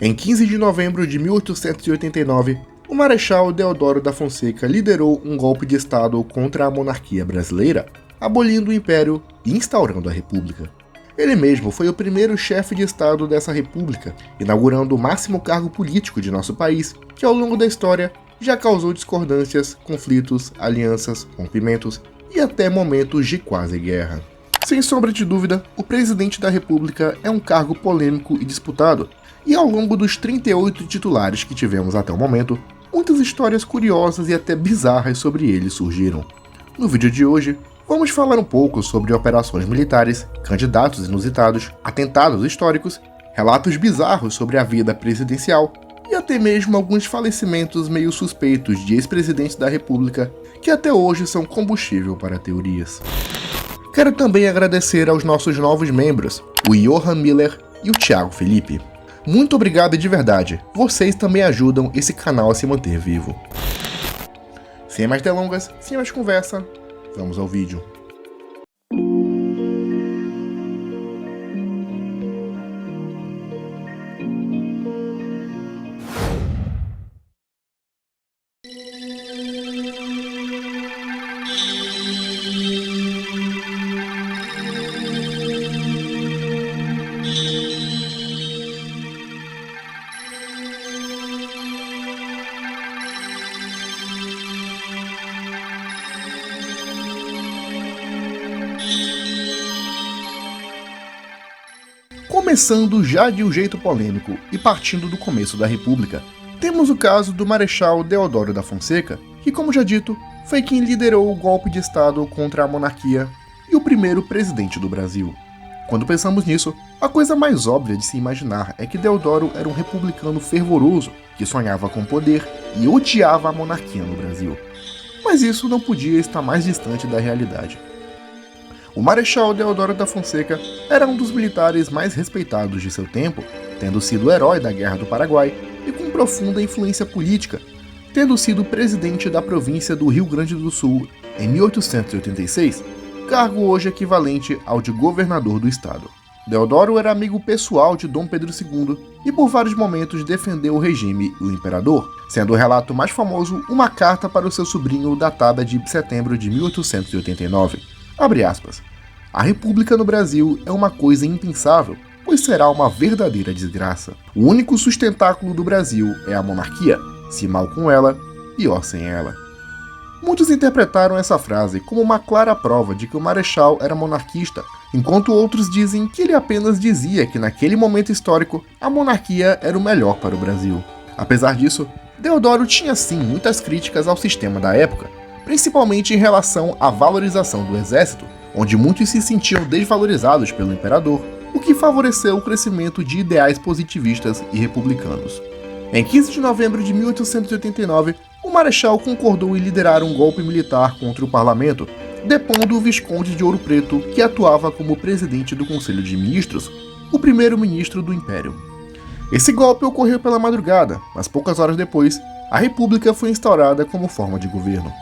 Em 15 de novembro de 1889, o Marechal Deodoro da Fonseca liderou um golpe de Estado contra a monarquia brasileira, abolindo o Império e instaurando a República. Ele mesmo foi o primeiro chefe de Estado dessa república, inaugurando o máximo cargo político de nosso país, que ao longo da história já causou discordâncias, conflitos, alianças, rompimentos e até momentos de quase guerra. Sem sombra de dúvida, o presidente da República é um cargo polêmico e disputado, e ao longo dos 38 titulares que tivemos até o momento, muitas histórias curiosas e até bizarras sobre ele surgiram. No vídeo de hoje, vamos falar um pouco sobre operações militares, candidatos inusitados, atentados históricos, relatos bizarros sobre a vida presidencial e até mesmo alguns falecimentos meio suspeitos de ex-presidentes da República que até hoje são combustível para teorias. Quero também agradecer aos nossos novos membros, o Johan Miller e o Thiago Felipe. Muito obrigado de verdade, vocês também ajudam esse canal a se manter vivo. Sem mais delongas, sem mais conversa, vamos ao vídeo. Começando já de um jeito polêmico e partindo do começo da República, temos o caso do Marechal Deodoro da Fonseca, que, como já dito, foi quem liderou o golpe de Estado contra a monarquia e o primeiro presidente do Brasil. Quando pensamos nisso, a coisa mais óbvia de se imaginar é que Deodoro era um republicano fervoroso que sonhava com poder e odiava a monarquia no Brasil. Mas isso não podia estar mais distante da realidade. O Marechal Deodoro da Fonseca era um dos militares mais respeitados de seu tempo, tendo sido herói da Guerra do Paraguai e com profunda influência política, tendo sido presidente da província do Rio Grande do Sul em 1886, cargo hoje equivalente ao de governador do estado. Deodoro era amigo pessoal de Dom Pedro II e por vários momentos defendeu o regime e o imperador, sendo o relato mais famoso uma carta para o seu sobrinho datada de setembro de 1889. Abre aspas. A república no Brasil é uma coisa impensável, pois será uma verdadeira desgraça. O único sustentáculo do Brasil é a monarquia, se mal com ela, pior sem ela. Muitos interpretaram essa frase como uma clara prova de que o Marechal era monarquista, enquanto outros dizem que ele apenas dizia que naquele momento histórico a monarquia era o melhor para o Brasil. Apesar disso, Deodoro tinha sim muitas críticas ao sistema da época, principalmente em relação à valorização do exército, onde muitos se sentiam desvalorizados pelo imperador, o que favoreceu o crescimento de ideais positivistas e republicanos. Em 15 de novembro de 1889, o Marechal concordou em liderar um golpe militar contra o parlamento, depondo o Visconde de Ouro Preto, que atuava como presidente do Conselho de Ministros, o primeiro-ministro do Império. Esse golpe ocorreu pela madrugada, mas poucas horas depois, a República foi instaurada como forma de governo.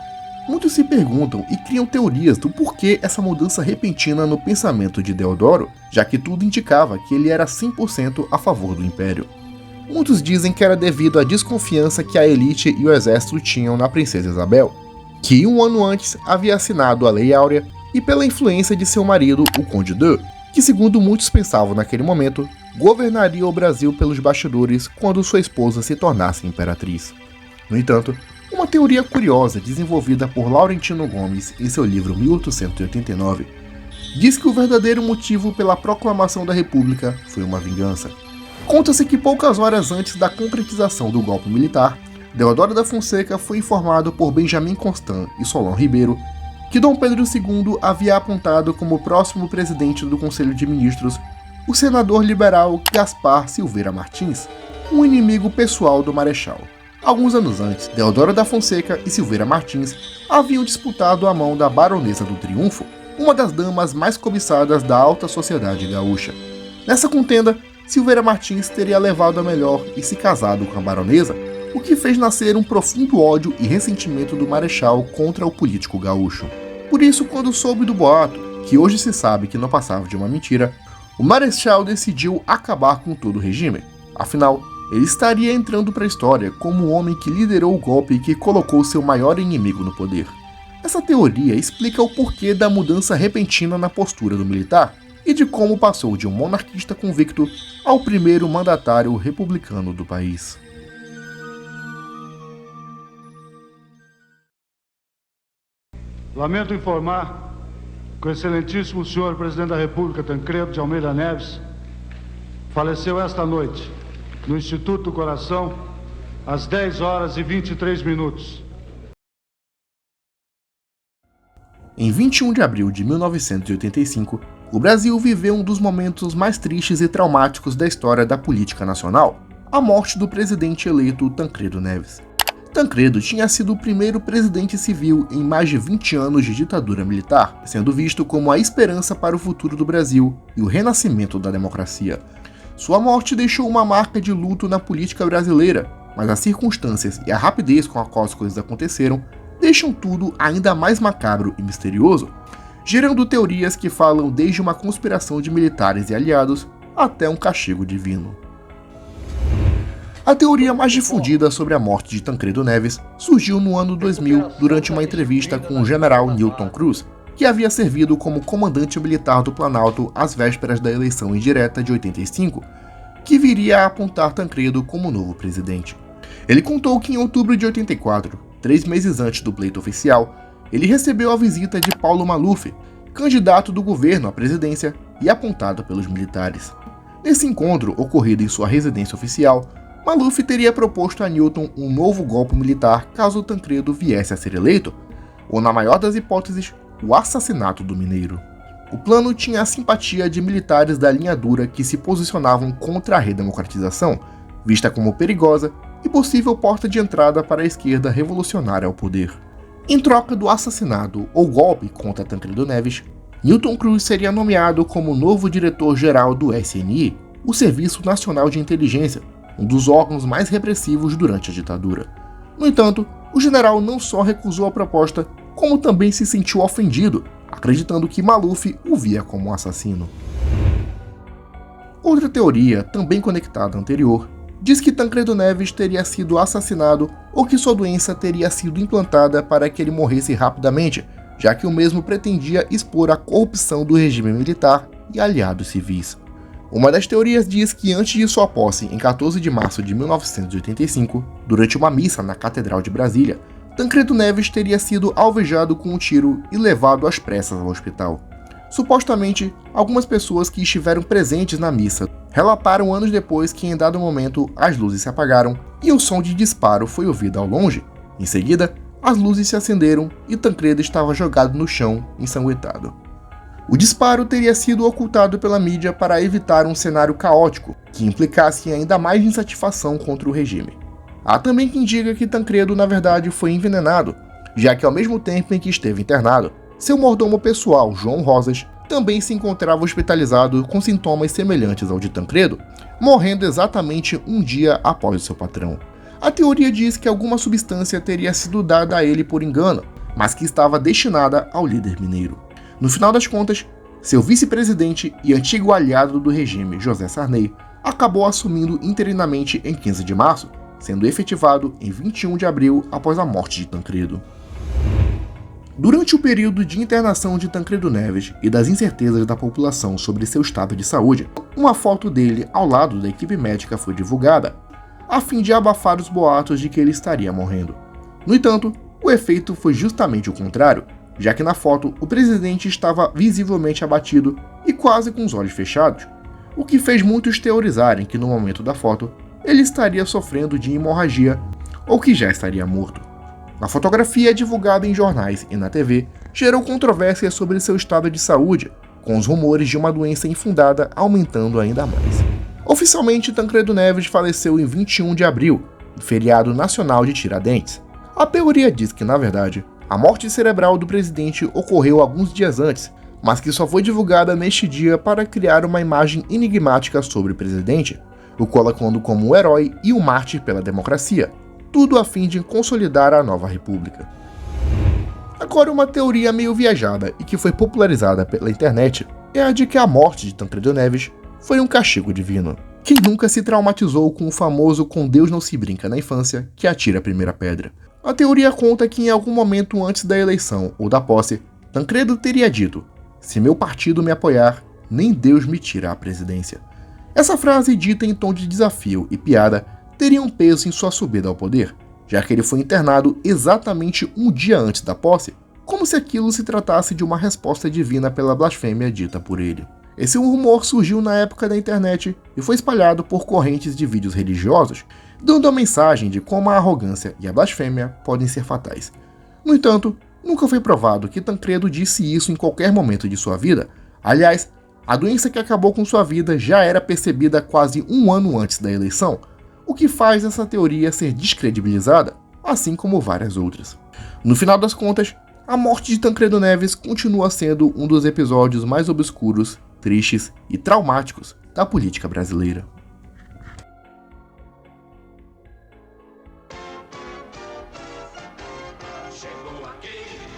Muitos se perguntam e criam teorias do porquê essa mudança repentina no pensamento de Deodoro, já que tudo indicava que ele era 100% a favor do Império. Muitos dizem que era devido à desconfiança que a elite e o exército tinham na princesa Isabel, que um ano antes havia assinado a Lei Áurea, e pela influência de seu marido, o Conde d'Eu, que segundo muitos pensavam naquele momento, governaria o Brasil pelos bastidores quando sua esposa se tornasse imperatriz. No entanto, uma teoria curiosa desenvolvida por Laurentino Gomes em seu livro 1889 diz que o verdadeiro motivo pela proclamação da República foi uma vingança. Conta-se que poucas horas antes da concretização do golpe militar, Deodoro da Fonseca foi informado por Benjamin Constant e Solon Ribeiro que Dom Pedro II havia apontado como próximo presidente do Conselho de Ministros o senador liberal Gaspar Silveira Martins, um inimigo pessoal do Marechal. Alguns anos antes, Deodoro da Fonseca e Silveira Martins haviam disputado a mão da Baronesa do Triunfo, uma das damas mais cobiçadas da alta sociedade gaúcha. Nessa contenda, Silveira Martins teria levado a melhor e se casado com a baronesa, o que fez nascer um profundo ódio e ressentimento do Marechal contra o político gaúcho. Por isso, quando soube do boato, que hoje se sabe que não passava de uma mentira, o Marechal decidiu acabar com todo o regime. Afinal, ele estaria entrando para a história como o homem que liderou o golpe e que colocou seu maior inimigo no poder. Essa teoria explica o porquê da mudança repentina na postura do militar e de como passou de um monarquista convicto ao primeiro mandatário republicano do país. Lamento informar que o excelentíssimo senhor presidente da República, Tancredo de Almeida Neves, faleceu esta noite no Instituto do Coração às 10h23. Em 21 de abril de 1985, o Brasil viveu um dos momentos mais tristes e traumáticos da história da política nacional, a morte do presidente eleito Tancredo Neves. Tancredo tinha sido o primeiro presidente civil em mais de 20 anos de ditadura militar, sendo visto como a esperança para o futuro do Brasil e o renascimento da democracia. Sua morte deixou uma marca de luto na política brasileira, mas as circunstâncias e a rapidez com a qual as coisas aconteceram deixam tudo ainda mais macabro e misterioso, gerando teorias que falam desde uma conspiração de militares e aliados até um castigo divino. A teoria mais difundida sobre a morte de Tancredo Neves surgiu no ano 2000 durante uma entrevista com o general Newton Cruz, que havia servido como comandante militar do Planalto às vésperas da eleição indireta de 85, que viria a apontar Tancredo como novo presidente. Ele contou que em outubro de 84, 3 meses antes do pleito oficial, ele recebeu a visita de Paulo Maluf, candidato do governo à presidência e apontado pelos militares. Nesse encontro, ocorrido em sua residência oficial, Maluf teria proposto a Newton um novo golpe militar caso Tancredo viesse a ser eleito, ou na maior das hipóteses, o assassinato do mineiro. O plano tinha a simpatia de militares da linha dura que se posicionavam contra a redemocratização, vista como perigosa e possível porta de entrada para a esquerda revolucionária ao poder. Em troca do assassinato ou golpe contra Tancredo Neves, Newton Cruz seria nomeado como novo diretor-geral do SNI, o Serviço Nacional de Inteligência, um dos órgãos mais repressivos durante a ditadura. No entanto, o general não só recusou a proposta, como também se sentiu ofendido, acreditando que Maluf o via como um assassino. Outra teoria, também conectada à anterior, diz que Tancredo Neves teria sido assassinado ou que sua doença teria sido implantada para que ele morresse rapidamente, já que o mesmo pretendia expor a corrupção do regime militar e aliados civis. Uma das teorias diz que antes de sua posse, em 14 de março de 1985, durante uma missa na Catedral de Brasília, Tancredo Neves teria sido alvejado com um tiro e levado às pressas ao hospital. Supostamente, algumas pessoas que estiveram presentes na missa relataram anos depois que em dado momento as luzes se apagaram e o som de disparo foi ouvido ao longe. Em seguida, as luzes se acenderam e Tancredo estava jogado no chão, ensanguentado. O disparo teria sido ocultado pela mídia para evitar um cenário caótico que implicasse ainda mais insatisfação contra o regime. Há também quem diga que Tancredo na verdade foi envenenado, já que ao mesmo tempo em que esteve internado, seu mordomo pessoal, João Rosas, também se encontrava hospitalizado com sintomas semelhantes ao de Tancredo, morrendo exatamente um dia após o seu patrão. A teoria diz que alguma substância teria sido dada a ele por engano, mas que estava destinada ao líder mineiro. No final das contas, seu vice-presidente e antigo aliado do regime, José Sarney, acabou assumindo interinamente em 15 de março, sendo efetivado em 21 de abril após a morte de Tancredo. Durante o período de internação de Tancredo Neves e das incertezas da população sobre seu estado de saúde, uma foto dele ao lado da equipe médica foi divulgada, a fim de abafar os boatos de que ele estaria morrendo. No entanto, o efeito foi justamente o contrário, já que na foto o presidente estava visivelmente abatido e quase com os olhos fechados, o que fez muitos teorizarem que no momento da foto ele estaria sofrendo de hemorragia ou que já estaria morto. A fotografia divulgada em jornais e na TV gerou controvérsias sobre seu estado de saúde, com os rumores de uma doença infundada aumentando ainda mais. Oficialmente, Tancredo Neves faleceu em 21 de abril, no feriado nacional de Tiradentes. A teoria diz que, na verdade, a morte cerebral do presidente ocorreu alguns dias antes, mas que só foi divulgada neste dia para criar uma imagem enigmática sobre o presidente, o colocando como o herói e o mártir pela democracia, tudo a fim de consolidar a nova república. Agora, uma teoria meio viajada e que foi popularizada pela internet é a de que a morte de Tancredo Neves foi um castigo divino. Quem nunca se traumatizou com o famoso "com Deus não se brinca" na infância, que atira a primeira pedra? A teoria conta que em algum momento antes da eleição ou da posse, Tancredo teria dito: "Se meu partido me apoiar, nem Deus me tira a presidência". Essa frase, dita em tom de desafio e piada, teria um peso em sua subida ao poder, já que ele foi internado exatamente um dia antes da posse, como se aquilo se tratasse de uma resposta divina pela blasfêmia dita por ele. Esse rumor surgiu na época da internet e foi espalhado por correntes de vídeos religiosos, dando a mensagem de como a arrogância e a blasfêmia podem ser fatais. No entanto, nunca foi provado que Tancredo disse isso em qualquer momento de sua vida. Aliás, a doença que acabou com sua vida já era percebida quase um ano antes da eleição, o que faz essa teoria ser descredibilizada, assim como várias outras. No final das contas, a morte de Tancredo Neves continua sendo um dos episódios mais obscuros, tristes e traumáticos da política brasileira.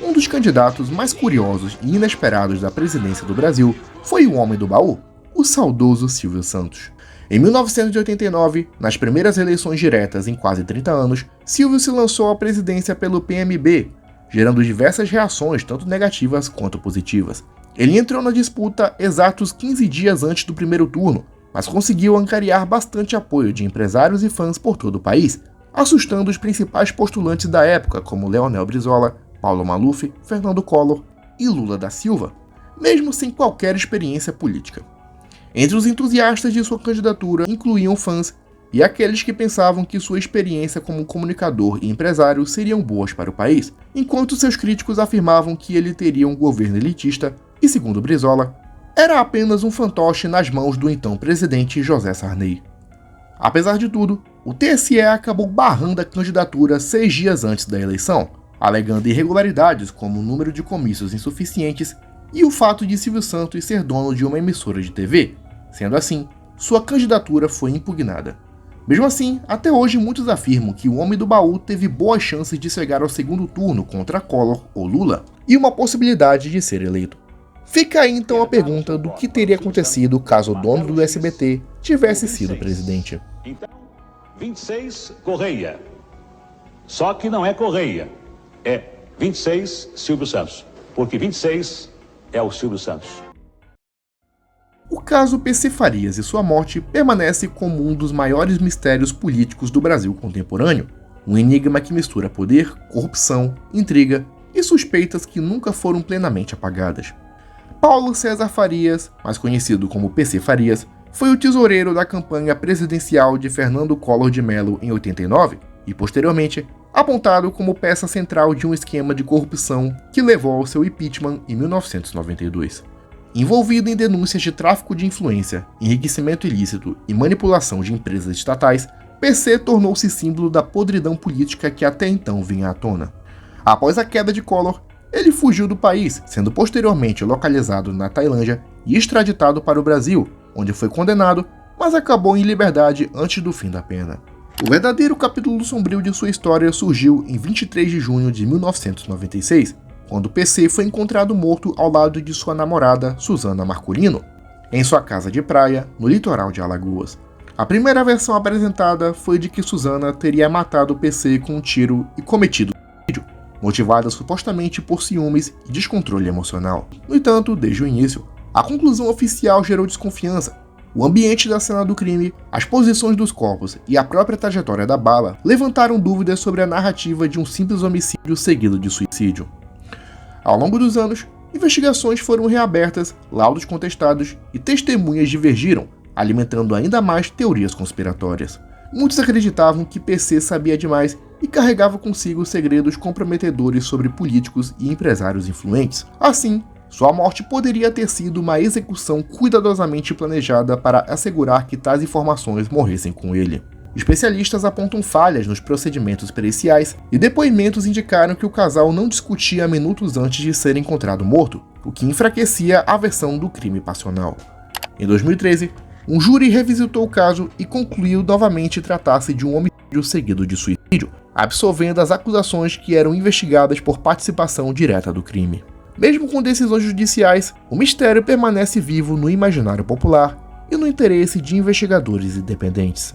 Um dos candidatos mais curiosos e inesperados da presidência do Brasil foi o homem do baú, o saudoso Silvio Santos. Em 1989, nas primeiras eleições diretas em quase 30 anos, Silvio se lançou à presidência pelo PMB, gerando diversas reações, tanto negativas quanto positivas. Ele entrou na disputa exatos 15 dias antes do primeiro turno, mas conseguiu angariar bastante apoio de empresários e fãs por todo o país, assustando os principais postulantes da época, como Leonel Brizola, Paulo Maluf, Fernando Collor e Lula da Silva, mesmo sem qualquer experiência política. Entre os entusiastas de sua candidatura incluíam fãs e aqueles que pensavam que sua experiência como comunicador e empresário seriam boas para o país, enquanto seus críticos afirmavam que ele teria um governo elitista e, segundo Brizola, era apenas um fantoche nas mãos do então presidente José Sarney. Apesar de tudo, o TSE acabou barrando a candidatura 6 dias antes da eleição, alegando irregularidades como o número de comícios insuficientes e o fato de Silvio Santos ser dono de uma emissora de TV. Sendo assim, sua candidatura foi impugnada. Mesmo assim, até hoje muitos afirmam que o homem do baú teve boas chances de chegar ao segundo turno contra Collor ou Lula e uma possibilidade de ser eleito. Fica aí então a pergunta do que teria acontecido caso o dono do SBT tivesse sido presidente. Então, 26 Correia. Só que não é Correia, é 26 Silvio Santos, porque 26 é o Silvio Santos. O caso PC Farias e sua morte permanece como um dos maiores mistérios políticos do Brasil contemporâneo, um enigma que mistura poder, corrupção, intriga e suspeitas que nunca foram plenamente apagadas. Paulo César Farias, mais conhecido como PC Farias, foi o tesoureiro da campanha presidencial de Fernando Collor de Mello em 89 e, posteriormente, apontado como peça central de um esquema de corrupção que levou ao seu impeachment em 1992. Envolvido em denúncias de tráfico de influência, enriquecimento ilícito e manipulação de empresas estatais, PC tornou-se símbolo da podridão política que até então vinha à tona. Após a queda de Collor, ele fugiu do país, sendo posteriormente localizado na Tailândia e extraditado para o Brasil, onde foi condenado, mas acabou em liberdade antes do fim da pena. O verdadeiro capítulo sombrio de sua história surgiu em 23 de junho de 1996, quando PC foi encontrado morto ao lado de sua namorada, Susana Marcolino, em sua casa de praia, no litoral de Alagoas. A primeira versão apresentada foi de que Susana teria matado PC com um tiro e cometido suicídio, motivada supostamente por ciúmes e descontrole emocional. No entanto, desde o início, a conclusão oficial gerou desconfiança. O ambiente da cena do crime, as posições dos corpos e a própria trajetória da bala levantaram dúvidas sobre a narrativa de um simples homicídio seguido de suicídio. Ao longo dos anos, investigações foram reabertas, laudos contestados e testemunhas divergiram, alimentando ainda mais teorias conspiratórias. Muitos acreditavam que PC sabia demais e carregava consigo segredos comprometedores sobre políticos e empresários influentes. Assim, sua morte poderia ter sido uma execução cuidadosamente planejada para assegurar que tais informações morressem com ele. Especialistas apontam falhas nos procedimentos periciais e depoimentos indicaram que o casal não discutia minutos antes de ser encontrado morto, o que enfraquecia a versão do crime passional. Em 2013, um júri revisitou o caso e concluiu novamente tratar-se de um homicídio seguido de suicídio, absolvendo as acusações que eram investigadas por participação direta do crime. Mesmo com decisões judiciais, o mistério permanece vivo no imaginário popular e no interesse de investigadores independentes.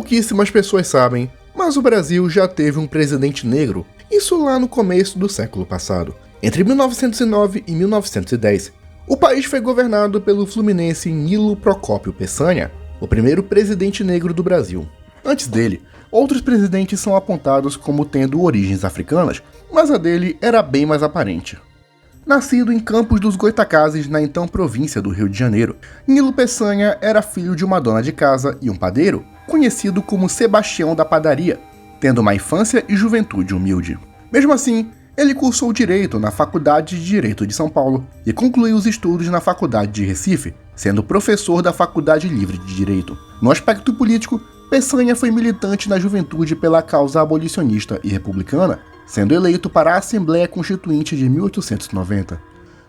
Pouquíssimas pessoas sabem, mas o Brasil já teve um presidente negro, isso lá no começo do século passado. Entre 1909 e 1910, o país foi governado pelo fluminense Nilo Procópio Peçanha, o primeiro presidente negro do Brasil. Antes dele, outros presidentes são apontados como tendo origens africanas, mas a dele era bem mais aparente. Nascido em Campos dos Goitacazes, na então província do Rio de Janeiro, Nilo Peçanha era filho de uma dona de casa e um padeiro, conhecido como Sebastião da Padaria, tendo uma infância e juventude humilde. Mesmo assim, ele cursou Direito na Faculdade de Direito de São Paulo e concluiu os estudos na Faculdade de Recife, sendo professor da Faculdade Livre de Direito. No aspecto político, Peçanha foi militante na juventude pela causa abolicionista e republicana, sendo eleito para a Assembleia Constituinte de 1890.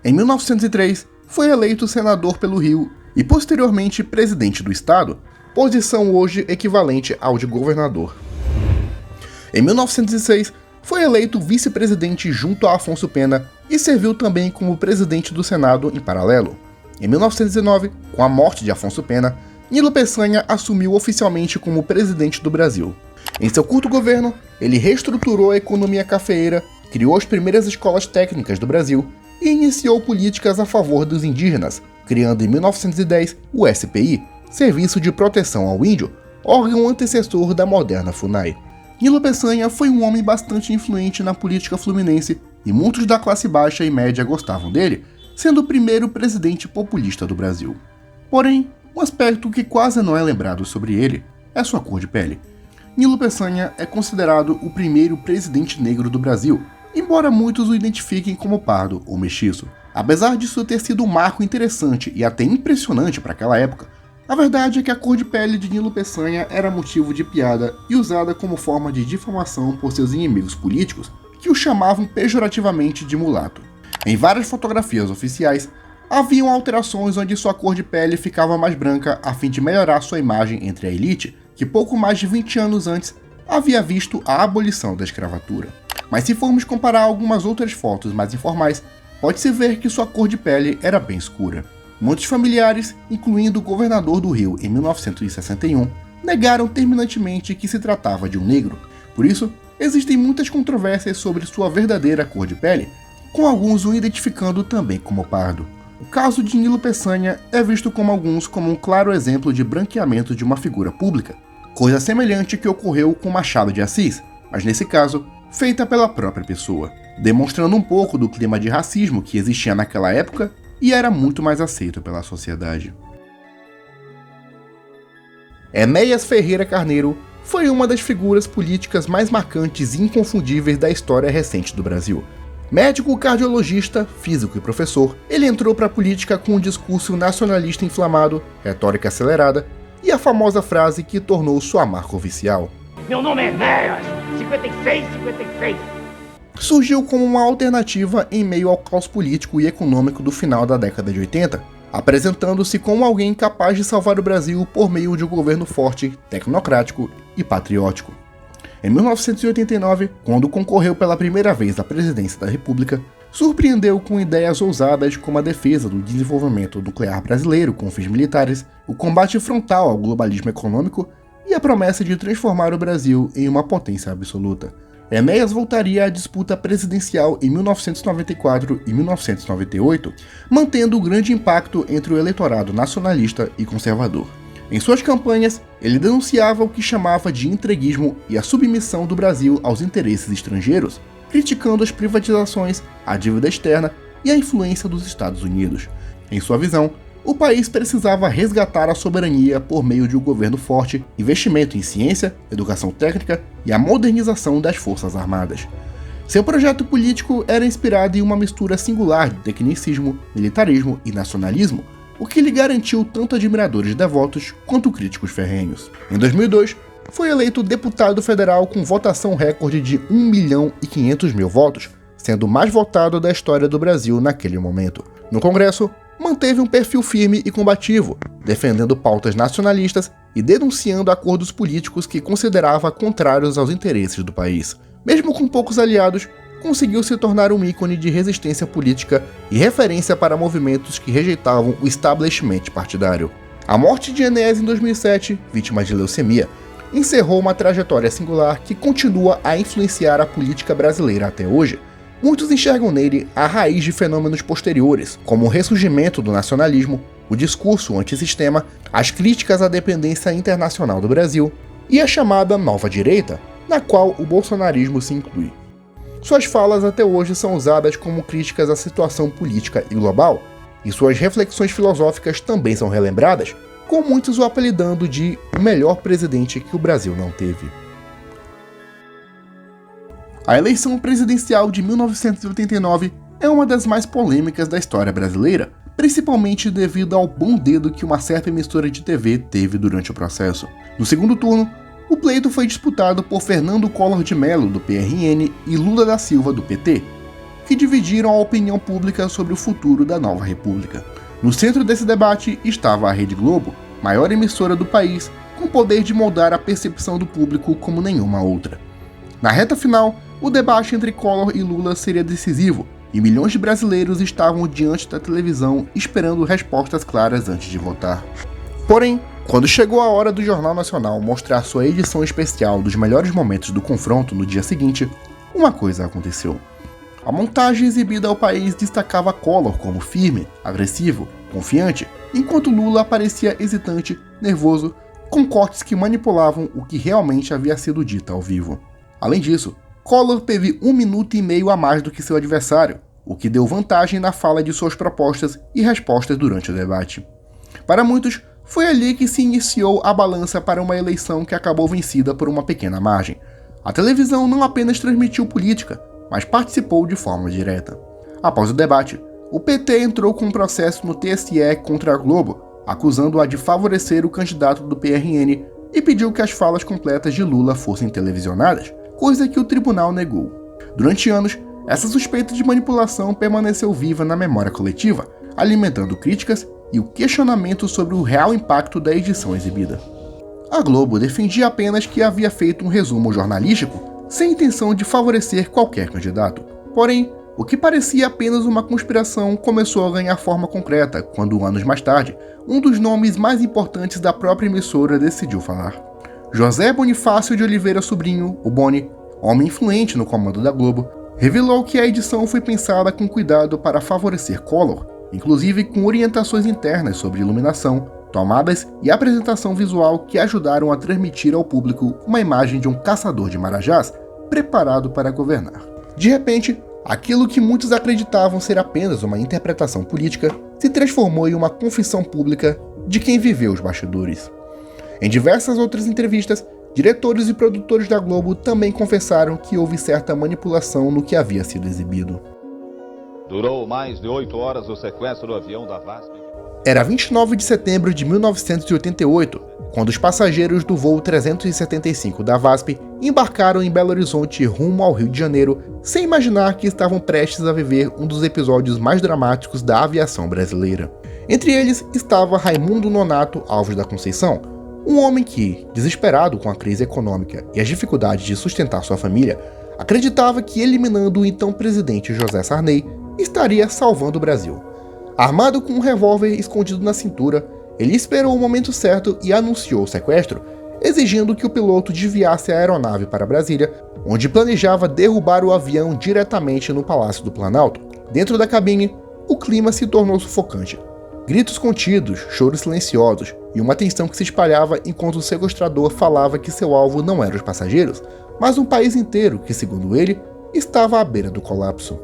Em 1903, foi eleito senador pelo Rio e posteriormente presidente do estado, posição hoje equivalente ao de governador. Em 1906, foi eleito vice-presidente junto a Afonso Pena e serviu também como presidente do Senado em paralelo. Em 1909, com a morte de Afonso Pena, Nilo Peçanha assumiu oficialmente como presidente do Brasil. Em seu curto governo, ele reestruturou a economia cafeeira, criou as primeiras escolas técnicas do Brasil e iniciou políticas a favor dos indígenas, criando em 1910 o SPI, Serviço de Proteção ao Índio, órgão antecessor da moderna FUNAI. Nilo Peçanha foi um homem bastante influente na política fluminense e muitos da classe baixa e média gostavam dele, sendo o primeiro presidente populista do Brasil. Porém, um aspecto que quase não é lembrado sobre ele é sua cor de pele. Nilo Peçanha é considerado o primeiro presidente negro do Brasil, embora muitos o identifiquem como pardo ou mestiço. Apesar disso ter sido um marco interessante e até impressionante para aquela época, a verdade é que a cor de pele de Nilo Peçanha era motivo de piada e usada como forma de difamação por seus inimigos políticos, que o chamavam pejorativamente de mulato. Em várias fotografias oficiais, haviam alterações onde sua cor de pele ficava mais branca a fim de melhorar sua imagem entre a elite, que pouco mais de 20 anos antes havia visto a abolição da escravatura. Mas se formos comparar algumas outras fotos mais informais, pode-se ver que sua cor de pele era bem escura. Muitos familiares, incluindo o governador do Rio em 1961, negaram terminantemente que se tratava de um negro. Por isso, existem muitas controvérsias sobre sua verdadeira cor de pele, com alguns o identificando também como pardo. O caso de Nilo Peçanha é visto como alguns como um claro exemplo de branqueamento de uma figura pública, coisa semelhante que ocorreu com Machado de Assis, mas nesse caso, feita pela própria pessoa, demonstrando um pouco do clima de racismo que existia naquela época e era muito mais aceito pela sociedade. Enéas Ferreira Carneiro foi uma das figuras políticas mais marcantes e inconfundíveis da história recente do Brasil. Médico, cardiologista, físico e professor, ele entrou para a política com um discurso nacionalista inflamado, retórica acelerada e a famosa frase que tornou sua marca oficial. Meu nome é Enéas, 56. Surgiu como uma alternativa em meio ao caos político e econômico do final da década de 80, apresentando-se como alguém capaz de salvar o Brasil por meio de um governo forte, tecnocrático e patriótico. Em 1989, quando concorreu pela primeira vez à presidência da República, surpreendeu com ideias ousadas como a defesa do desenvolvimento nuclear brasileiro com fins militares, o combate frontal ao globalismo econômico e a promessa de transformar o Brasil em uma potência absoluta. Enéas voltaria à disputa presidencial em 1994 e 1998, mantendo o grande impacto entre o eleitorado nacionalista e conservador. Em suas campanhas, ele denunciava o que chamava de entreguismo e a submissão do Brasil aos interesses estrangeiros, criticando as privatizações, a dívida externa e a influência dos Estados Unidos. Em sua visão, o país precisava resgatar a soberania por meio de um governo forte, investimento em ciência, educação técnica e a modernização das forças armadas. Seu projeto político era inspirado em uma mistura singular de tecnicismo, militarismo e nacionalismo, o que lhe garantiu tanto admiradores devotos quanto críticos ferrenhos. Em 2002, foi eleito deputado federal com votação recorde de 1.500.000 votos, sendo o mais votado da história do Brasil naquele momento. No Congresso, manteve um perfil firme e combativo, defendendo pautas nacionalistas e denunciando acordos políticos que considerava contrários aos interesses do país. Mesmo com poucos aliados, conseguiu se tornar um ícone de resistência política e referência para movimentos que rejeitavam o establishment partidário. A morte de Enéas em 2007, vítima de leucemia, encerrou uma trajetória singular que continua a influenciar a política brasileira até hoje. Muitos enxergam nele a raiz de fenômenos posteriores, como o ressurgimento do nacionalismo, o discurso antissistema, as críticas à dependência internacional do Brasil e a chamada nova direita, na qual o bolsonarismo se inclui. Suas falas até hoje são usadas como críticas à situação política e global, e suas reflexões filosóficas também são relembradas, com muitos o apelidando de o melhor presidente que o Brasil não teve. A eleição presidencial de 1989 é uma das mais polêmicas da história brasileira, principalmente devido ao bom dedo que uma certa emissora de TV teve durante o processo. No segundo turno, o pleito foi disputado por Fernando Collor de Mello, do PRN, e Lula da Silva, do PT, que dividiram a opinião pública sobre o futuro da nova república. No centro desse debate estava a Rede Globo, maior emissora do país, com o poder de moldar a percepção do público como nenhuma outra. Na reta final, o debate entre Collor e Lula seria decisivo, e milhões de brasileiros estavam diante da televisão esperando respostas claras antes de votar. Porém, quando chegou a hora do Jornal Nacional mostrar sua edição especial dos melhores momentos do confronto no dia seguinte, uma coisa aconteceu. A montagem exibida ao país destacava Collor como firme, agressivo, confiante, enquanto Lula aparecia hesitante, nervoso, com cortes que manipulavam o que realmente havia sido dito ao vivo. Além disso, Collor teve 1 minuto e meio a mais do que seu adversário, o que deu vantagem na fala de suas propostas e respostas durante o debate. Para muitos, foi ali que se iniciou a balança para uma eleição que acabou vencida por uma pequena margem. A televisão não apenas transmitiu política, mas participou de forma direta. Após o debate, o PT entrou com um processo no TSE contra a Globo, acusando-a de favorecer o candidato do PRN e pediu que as falas completas de Lula fossem televisionadas, coisa que o tribunal negou. Durante anos, essa suspeita de manipulação permaneceu viva na memória coletiva, alimentando críticas e o questionamento sobre o real impacto da edição exibida. A Globo defendia apenas que havia feito um resumo jornalístico, sem intenção de favorecer qualquer candidato. Porém, o que parecia apenas uma conspiração começou a ganhar forma concreta quando, anos mais tarde, um dos nomes mais importantes da própria emissora decidiu falar. José Bonifácio de Oliveira Sobrinho, o Boni, homem influente no comando da Globo, revelou que a edição foi pensada com cuidado para favorecer Collor, inclusive com orientações internas sobre iluminação, tomadas e apresentação visual que ajudaram a transmitir ao público uma imagem de um caçador de marajás preparado para governar. De repente, aquilo que muitos acreditavam ser apenas uma interpretação política se transformou em uma confissão pública de quem viveu os bastidores. Em diversas outras entrevistas, diretores e produtores da Globo também confessaram que houve certa manipulação no que havia sido exibido. Durou mais de 8 horas o sequestro do avião da VASP. Era 29 de setembro de 1988, quando os passageiros do voo 375 da VASP embarcaram em Belo Horizonte rumo ao Rio de Janeiro, sem imaginar que estavam prestes a viver um dos episódios mais dramáticos da aviação brasileira. Entre eles estava Raimundo Nonato Alves da Conceição, um homem que, desesperado com a crise econômica e as dificuldades de sustentar sua família, acreditava que eliminando o então presidente José Sarney estaria salvando o Brasil. Armado com um revólver escondido na cintura, ele esperou o momento certo e anunciou o sequestro, exigindo que o piloto desviasse a aeronave para Brasília, onde planejava derrubar o avião diretamente no Palácio do Planalto. Dentro da cabine, o clima se tornou sufocante. Gritos contidos, choros silenciosos e uma tensão que se espalhava enquanto o sequestrador falava que seu alvo não eram os passageiros, mas um país inteiro que, segundo ele, estava à beira do colapso.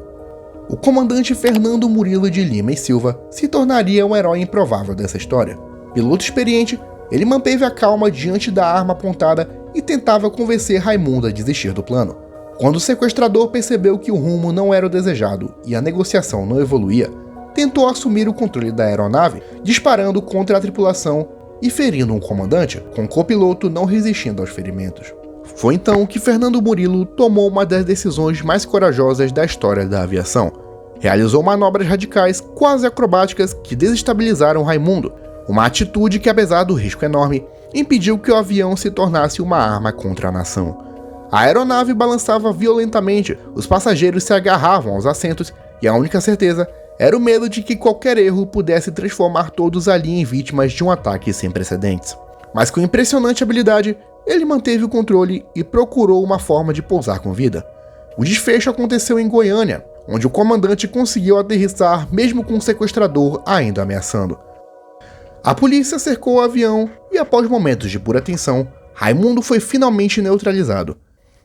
O comandante Fernando Murilo de Lima e Silva se tornaria um herói improvável dessa história. Piloto experiente, ele manteve a calma diante da arma apontada e tentava convencer Raimundo a desistir do plano. Quando o sequestrador percebeu que o rumo não era o desejado e a negociação não evoluía, tentou assumir o controle da aeronave, disparando contra a tripulação e ferindo um comandante, com o copiloto não resistindo aos ferimentos. Foi então que Fernando Murilo tomou uma das decisões mais corajosas da história da aviação. Realizou manobras radicais, quase acrobáticas, que desestabilizaram Raimundo, uma atitude que, apesar do risco enorme, impediu que o avião se tornasse uma arma contra a nação. A aeronave balançava violentamente, os passageiros se agarravam aos assentos e a única certeza era o medo de que qualquer erro pudesse transformar todos ali em vítimas de um ataque sem precedentes. Mas com impressionante habilidade, ele manteve o controle e procurou uma forma de pousar com vida. O desfecho aconteceu em Goiânia, onde o comandante conseguiu aterrissar mesmo com o sequestrador ainda ameaçando. A polícia cercou o avião e, após momentos de pura tensão, Raimundo foi finalmente neutralizado.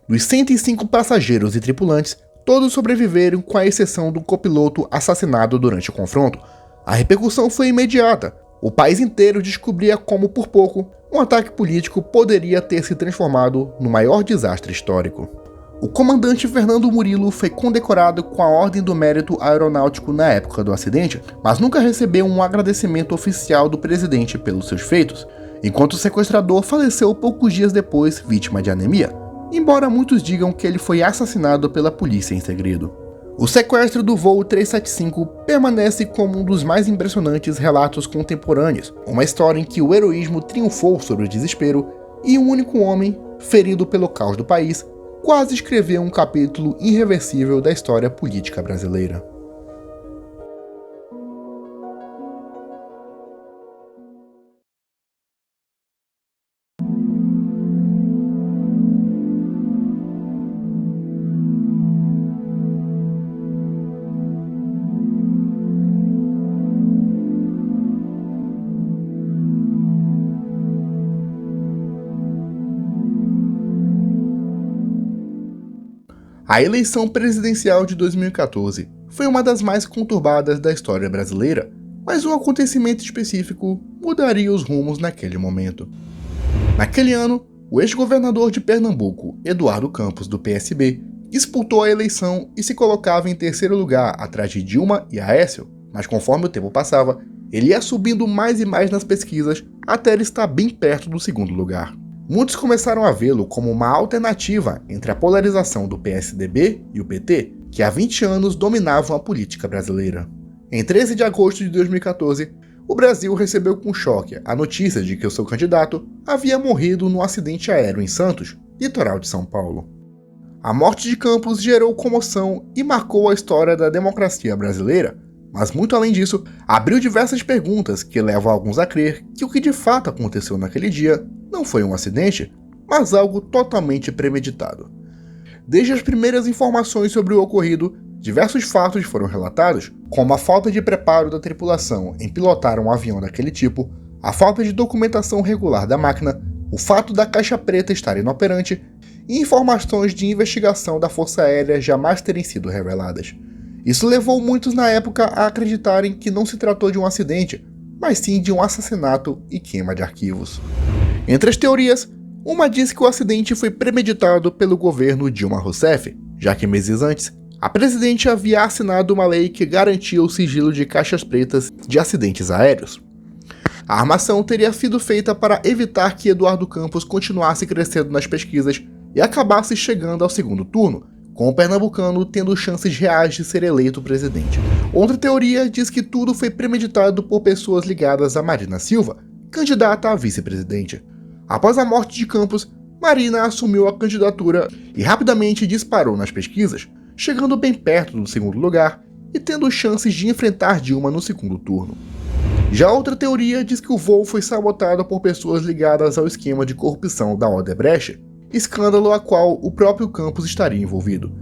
Dos 105 passageiros e tripulantes, todos sobreviveram com a exceção do copiloto assassinado durante o confronto. A repercussão foi imediata. O país inteiro descobria como, por pouco, um ataque político poderia ter se transformado no maior desastre histórico. O comandante Fernando Murilo foi condecorado com a Ordem do Mérito Aeronáutico na época do acidente, mas nunca recebeu um agradecimento oficial do presidente pelos seus feitos, enquanto o sequestrador faleceu poucos dias depois, vítima de anemia, embora muitos digam que ele foi assassinado pela polícia em segredo. O sequestro do voo 375 permanece como um dos mais impressionantes relatos contemporâneos, uma história em que o heroísmo triunfou sobre o desespero e um único homem, ferido pelo caos do país, quase escreveu um capítulo irreversível da história política brasileira. A eleição presidencial de 2014 foi uma das mais conturbadas da história brasileira, mas um acontecimento específico mudaria os rumos naquele momento. Naquele ano, o ex-governador de Pernambuco, Eduardo Campos, do PSB, disputou a eleição e se colocava em terceiro lugar atrás de Dilma e Aécio, mas conforme o tempo passava, ele ia subindo mais e mais nas pesquisas até ele estar bem perto do segundo lugar. Muitos começaram a vê-lo como uma alternativa entre a polarização do PSDB e o PT, que há 20 anos dominavam a política brasileira. Em 13 de agosto de 2014, o Brasil recebeu com choque a notícia de que o seu candidato havia morrido num acidente aéreo em Santos, litoral de São Paulo. A morte de Campos gerou comoção e marcou a história da democracia brasileira, mas muito além disso, abriu diversas perguntas que levam alguns a crer que o que de fato aconteceu naquele dia não foi um acidente, mas algo totalmente premeditado. Desde as primeiras informações sobre o ocorrido, diversos fatos foram relatados, como a falta de preparo da tripulação em pilotar um avião daquele tipo, a falta de documentação regular da máquina, o fato da caixa preta estar inoperante e informações de investigação da Força Aérea jamais terem sido reveladas. Isso levou muitos na época a acreditarem que não se tratou de um acidente, mas sim de um assassinato e queima de arquivos. Entre as teorias, uma diz que o acidente foi premeditado pelo governo Dilma Rousseff, já que meses antes, a presidente havia assinado uma lei que garantia o sigilo de caixas pretas de acidentes aéreos. A armação teria sido feita para evitar que Eduardo Campos continuasse crescendo nas pesquisas e acabasse chegando ao segundo turno, com o pernambucano tendo chances reais de ser eleito presidente. Outra teoria diz que tudo foi premeditado por pessoas ligadas a Marina Silva, candidata a vice-presidente. Após a morte de Campos, Marina assumiu a candidatura e rapidamente disparou nas pesquisas, chegando bem perto do segundo lugar e tendo chances de enfrentar Dilma no segundo turno. Já outra teoria diz que o voo foi sabotado por pessoas ligadas ao esquema de corrupção da Odebrecht, escândalo a qual o próprio Campos estaria envolvido.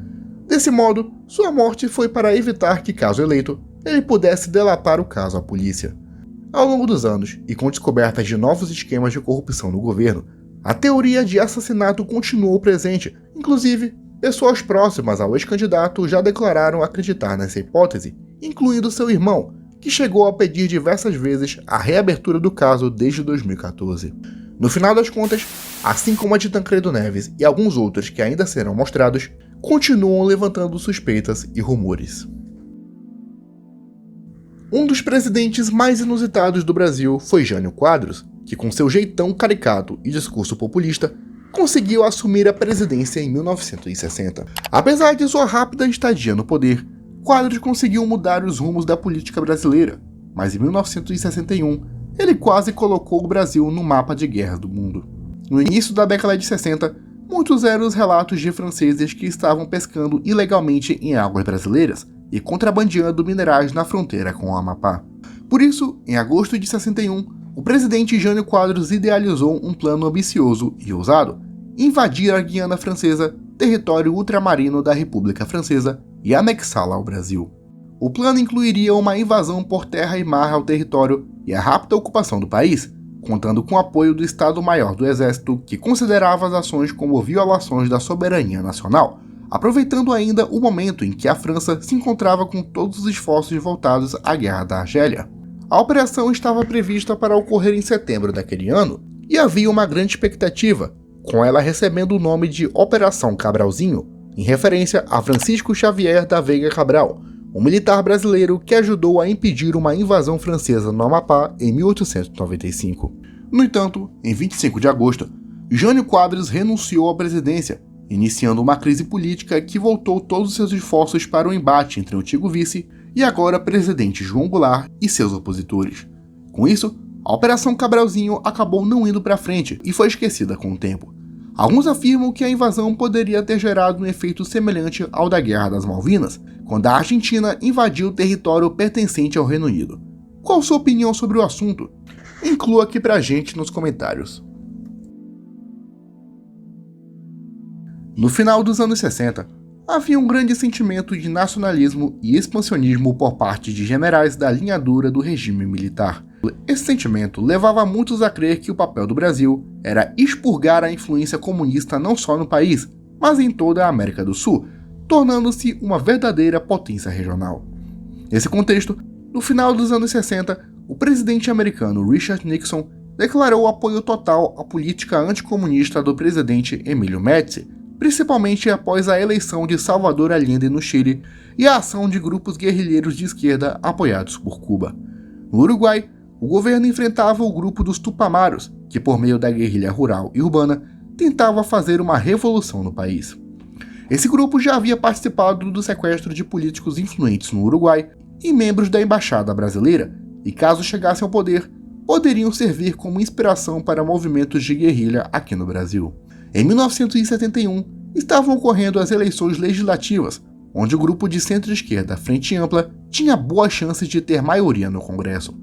Desse modo, sua morte foi para evitar que, caso eleito, ele pudesse delatar o caso à polícia. Ao longo dos anos, e com descobertas de novos esquemas de corrupção no governo, a teoria de assassinato continuou presente, inclusive, pessoas próximas ao ex-candidato já declararam acreditar nessa hipótese, incluindo seu irmão, que chegou a pedir diversas vezes a reabertura do caso desde 2014. No final das contas, assim como a de Tancredo Neves e alguns outros que ainda serão mostrados, continuam levantando suspeitas e rumores. Um dos presidentes mais inusitados do Brasil foi Jânio Quadros, que com seu jeitão caricato e discurso populista, conseguiu assumir a presidência em 1960. Apesar de sua rápida estadia no poder, Quadros conseguiu mudar os rumos da política brasileira, mas em 1961 ele quase colocou o Brasil no mapa de guerras do mundo. No início da década de 60, muitos eram os relatos de franceses que estavam pescando ilegalmente em águas brasileiras e contrabandeando minerais na fronteira com o Amapá. Por isso, em agosto de 61, o presidente Jânio Quadros idealizou um plano ambicioso e ousado: invadir a Guiana Francesa, território ultramarino da República Francesa, e anexá-la ao Brasil. O plano incluiria uma invasão por terra e mar ao território e a rápida ocupação do país, contando com o apoio do Estado-Maior do Exército, que considerava as ações como violações da soberania nacional, aproveitando ainda o momento em que a França se encontrava com todos os esforços voltados à Guerra da Argélia. A operação estava prevista para ocorrer em setembro daquele ano, e havia uma grande expectativa, com ela recebendo o nome de Operação Cabralzinho, em referência a Francisco Xavier da Veiga Cabral, um militar brasileiro que ajudou a impedir uma invasão francesa no Amapá em 1895. No entanto, em 25 de agosto, Jânio Quadros renunciou à presidência, iniciando uma crise política que voltou todos os seus esforços para o embate entre o antigo vice e agora presidente João Goulart e seus opositores. Com isso, a Operação Cabralzinho acabou não indo para frente e foi esquecida com o tempo. Alguns afirmam que a invasão poderia ter gerado um efeito semelhante ao da Guerra das Malvinas, quando a Argentina invadiu o território pertencente ao Reino Unido. Qual sua opinião sobre o assunto? Inclua aqui pra gente nos comentários. No final dos anos 60, havia um grande sentimento de nacionalismo e expansionismo por parte de generais da linha dura do regime militar. Esse sentimento levava muitos a crer que o papel do Brasil era expurgar a influência comunista não só no país, mas em toda a América do Sul, tornando-se uma verdadeira potência regional. Nesse contexto, no final dos anos 60, o presidente americano Richard Nixon declarou apoio total à política anticomunista do presidente Emílio Médici, principalmente após a eleição de Salvador Allende no Chile e a ação de grupos guerrilheiros de esquerda apoiados por Cuba. No Uruguai, o governo enfrentava o grupo dos Tupamaros, que por meio da guerrilha rural e urbana, tentava fazer uma revolução no país. Esse grupo já havia participado do sequestro de políticos influentes no Uruguai e membros da embaixada brasileira, e caso chegassem ao poder, poderiam servir como inspiração para movimentos de guerrilha aqui no Brasil. Em 1971, estavam ocorrendo as eleições legislativas, onde o grupo de centro-esquerda Frente Ampla tinha boas chances de ter maioria no Congresso.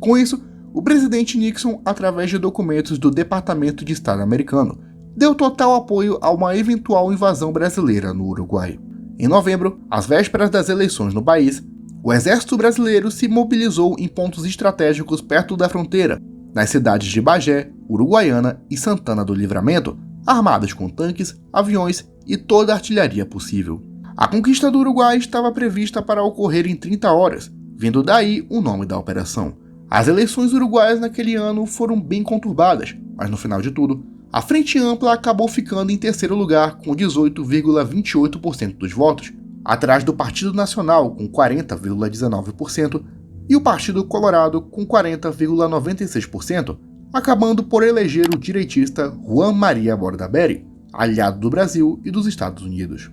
Com isso, o presidente Nixon, através de documentos do Departamento de Estado americano, deu total apoio a uma eventual invasão brasileira no Uruguai. Em novembro, às vésperas das eleições no país, o exército brasileiro se mobilizou em pontos estratégicos perto da fronteira, nas cidades de Bagé, Uruguaiana e Santana do Livramento, armados com tanques, aviões e toda a artilharia possível. A conquista do Uruguai estava prevista para ocorrer em 30 horas, vindo daí o nome da operação. As eleições uruguaias naquele ano foram bem conturbadas, mas no final de tudo, a Frente Ampla acabou ficando em terceiro lugar com 18,28% dos votos, atrás do Partido Nacional com 40,19% e o Partido Colorado com 40,96%, acabando por eleger o direitista Juan María Bordaberry, aliado do Brasil e dos Estados Unidos.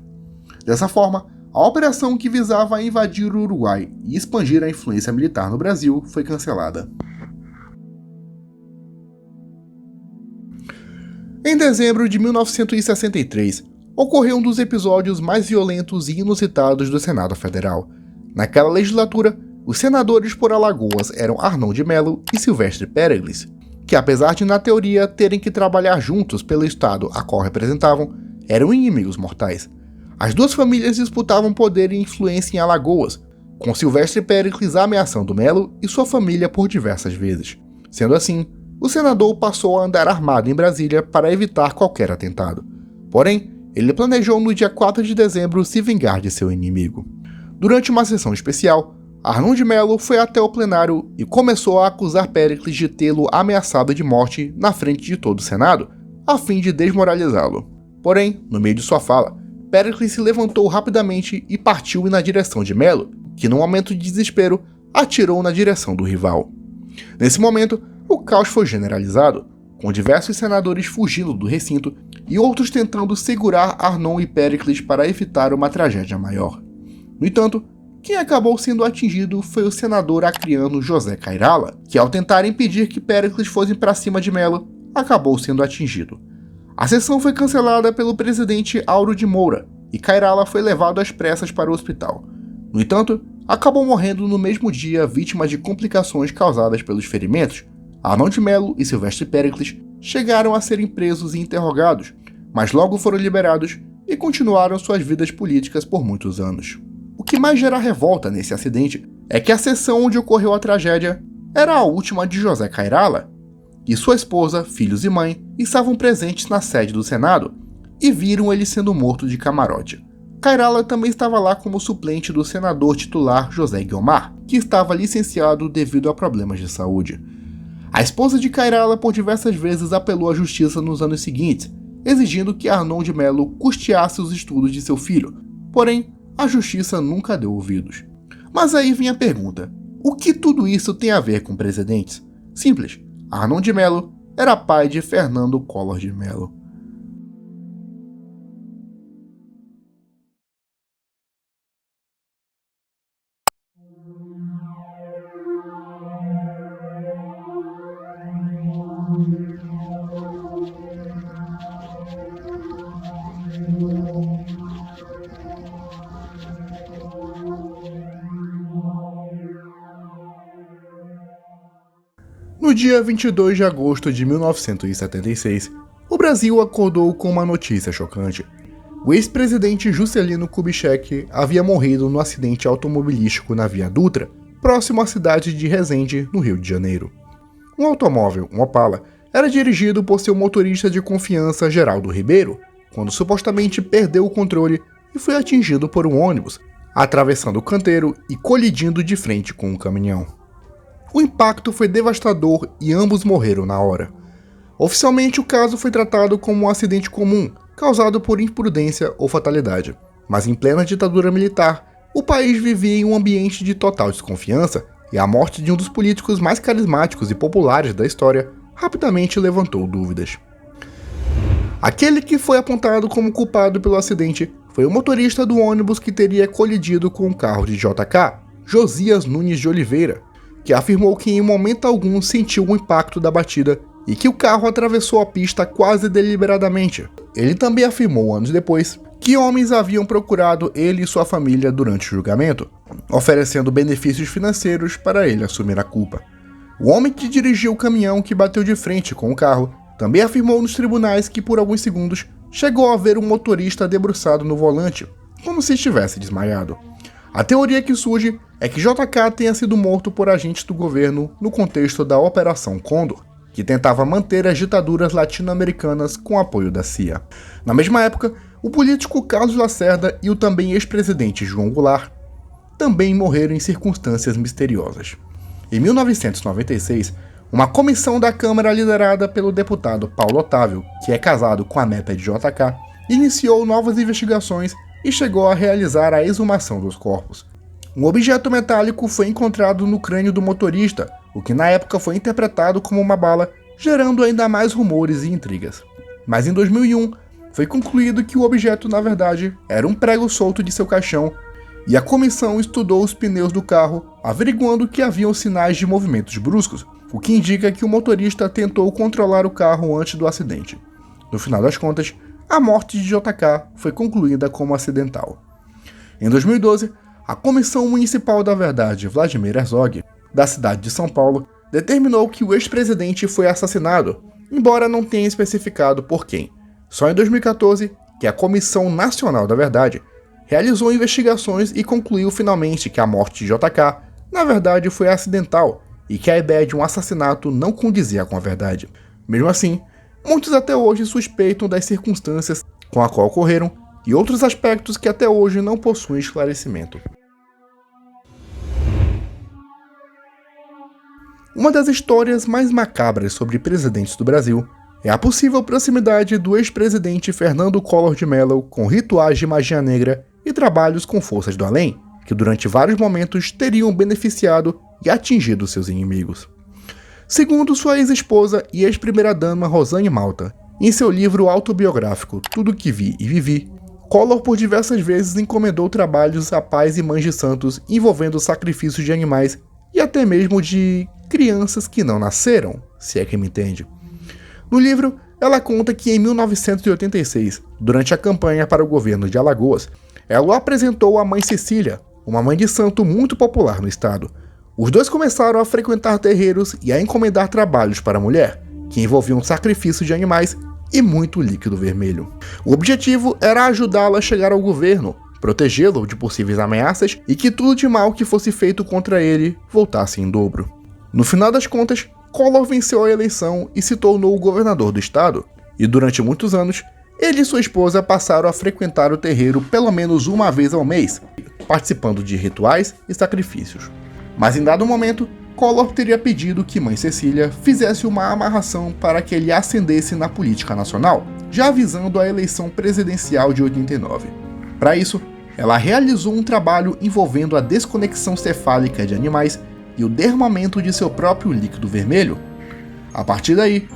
Dessa forma, a operação que visava invadir o Uruguai e expandir a influência militar no Brasil foi cancelada. Em dezembro de 1963, ocorreu um dos episódios mais violentos e inusitados do Senado Federal. Naquela legislatura, os senadores por Alagoas eram Arnon de Mello e Silvestre Péricles, que apesar de na teoria terem que trabalhar juntos pelo estado a qual representavam, eram inimigos mortais. As duas famílias disputavam poder e influência em Alagoas, com Silvestre Péricles ameaçando Mello e sua família por diversas vezes. Sendo assim, o senador passou a andar armado em Brasília para evitar qualquer atentado. Porém, ele planejou no dia 4 de dezembro se vingar de seu inimigo. Durante uma sessão especial, Arnon de Mello foi até o plenário e começou a acusar Péricles de tê-lo ameaçado de morte na frente de todo o Senado, a fim de desmoralizá-lo. Porém, no meio de sua fala, Péricles se levantou rapidamente e partiu na direção de Mello, que num momento de desespero, atirou na direção do rival. Nesse momento, o caos foi generalizado, com diversos senadores fugindo do recinto e outros tentando segurar Arnon e Péricles para evitar uma tragédia maior. No entanto, quem acabou sendo atingido foi o senador acreano José Cairala, que ao tentar impedir que Péricles fosse para cima de Melo, acabou sendo atingido. A sessão foi cancelada pelo presidente Auro de Moura e Cairala foi levado às pressas para o hospital. No entanto, acabou morrendo no mesmo dia vítima de complicações causadas pelos ferimentos. Arnon de Melo e Silvestre Péricles chegaram a serem presos e interrogados, mas logo foram liberados e continuaram suas vidas políticas por muitos anos. O que mais gera revolta nesse acidente é que a sessão onde ocorreu a tragédia era a última de José Cairala, e sua esposa, filhos e mãe estavam presentes na sede do Senado e viram ele sendo morto de camarote. Cairala também estava lá como suplente do senador titular José Guiomar, que estava licenciado devido a problemas de saúde. A esposa de Cairala por diversas vezes apelou à justiça nos anos seguintes, exigindo que Arnon de Melo custeasse os estudos de seu filho, porém, a justiça nunca deu ouvidos. Mas aí vem a pergunta, o que tudo isso tem a ver com presidentes? Simples, Arnon de Melo era pai de Fernando Collor de Mello. No dia 22 de agosto de 1976, o Brasil acordou com uma notícia chocante. O ex-presidente Juscelino Kubitschek havia morrido no acidente automobilístico na Via Dutra, próximo à cidade de Resende, no Rio de Janeiro. Um automóvel, um Opala, era dirigido por seu motorista de confiança Geraldo Ribeiro, quando supostamente perdeu o controle e foi atingido por um ônibus, atravessando o canteiro e colidindo de frente com um caminhão. O impacto foi devastador e ambos morreram na hora. Oficialmente, o caso foi tratado como um acidente comum, causado por imprudência ou fatalidade. Mas em plena ditadura militar, o país vivia em um ambiente de total desconfiança e a morte de um dos políticos mais carismáticos e populares da história rapidamente levantou dúvidas. Aquele que foi apontado como culpado pelo acidente foi o motorista do ônibus que teria colidido com o carro de JK, Josias Nunes de Oliveira, que afirmou que em momento algum sentiu o impacto da batida e que o carro atravessou a pista quase deliberadamente. Ele também afirmou anos depois que homens haviam procurado ele e sua família durante o julgamento, oferecendo benefícios financeiros para ele assumir a culpa. O homem que dirigiu o caminhão que bateu de frente com o carro também afirmou nos tribunais que por alguns segundos chegou a ver um motorista debruçado no volante, como se estivesse desmaiado. A teoria que surge é que JK tenha sido morto por agentes do governo no contexto da Operação Condor, que tentava manter as ditaduras latino-americanas com apoio da CIA. Na mesma época, o político Carlos Lacerda e o também ex-presidente João Goulart também morreram em circunstâncias misteriosas. Em 1996, uma comissão da Câmara liderada pelo deputado Paulo Otávio, que é casado com a neta de JK, iniciou novas investigações e chegou a realizar a exumação dos corpos. Um objeto metálico foi encontrado no crânio do motorista, o que na época foi interpretado como uma bala, gerando ainda mais rumores e intrigas. Mas em 2001, foi concluído que o objeto na verdade era um prego solto de seu caixão, e a comissão estudou os pneus do carro, averiguando que haviam sinais de movimentos bruscos, o que indica que o motorista tentou controlar o carro antes do acidente. No final das contas, a morte de JK foi concluída como acidental. Em 2012, a Comissão Municipal da Verdade Vladimir Herzog, da cidade de São Paulo, determinou que o ex-presidente foi assassinado, embora não tenha especificado por quem. Só em 2014, que a Comissão Nacional da Verdade realizou investigações e concluiu finalmente que a morte de JK, na verdade, foi acidental e que a ideia de um assassinato não condizia com a verdade. Mesmo assim, muitos até hoje suspeitam das circunstâncias com a qual ocorreram e outros aspectos que até hoje não possuem esclarecimento. Uma das histórias mais macabras sobre presidentes do Brasil é a possível proximidade do ex-presidente Fernando Collor de Mello com rituais de magia negra e trabalhos com forças do além, que durante vários momentos teriam beneficiado e atingido seus inimigos. Segundo sua ex-esposa e ex-primeira-dama Rosane Malta, em seu livro autobiográfico Tudo que Vi e Vivi, Collor por diversas vezes encomendou trabalhos a pais e mães de santos envolvendo sacrifícios de animais e até mesmo de crianças que não nasceram, se é que me entende. No livro, ela conta que em 1986, durante a campanha para o governo de Alagoas, ela apresentou a mãe Cecília, uma mãe de santo muito popular no estado. Os dois começaram a frequentar terreiros e a encomendar trabalhos para a mulher, que envolviam sacrifício de animais e muito líquido vermelho. O objetivo era ajudá-la a chegar ao governo, protegê-lo de possíveis ameaças e que tudo de mal que fosse feito contra ele voltasse em dobro. No final das contas, Collor venceu a eleição e se tornou o governador do estado, e durante muitos anos, ele e sua esposa passaram a frequentar o terreiro pelo menos uma vez ao mês, participando de rituais e sacrifícios. Mas em dado momento, Collor teria pedido que mãe Cecília fizesse uma amarração para que ele ascendesse na política nacional, já avisando a eleição presidencial de 89. Para isso, ela realizou um trabalho envolvendo a desconexão cefálica de animais e o derramamento de seu próprio líquido vermelho. A partir daí,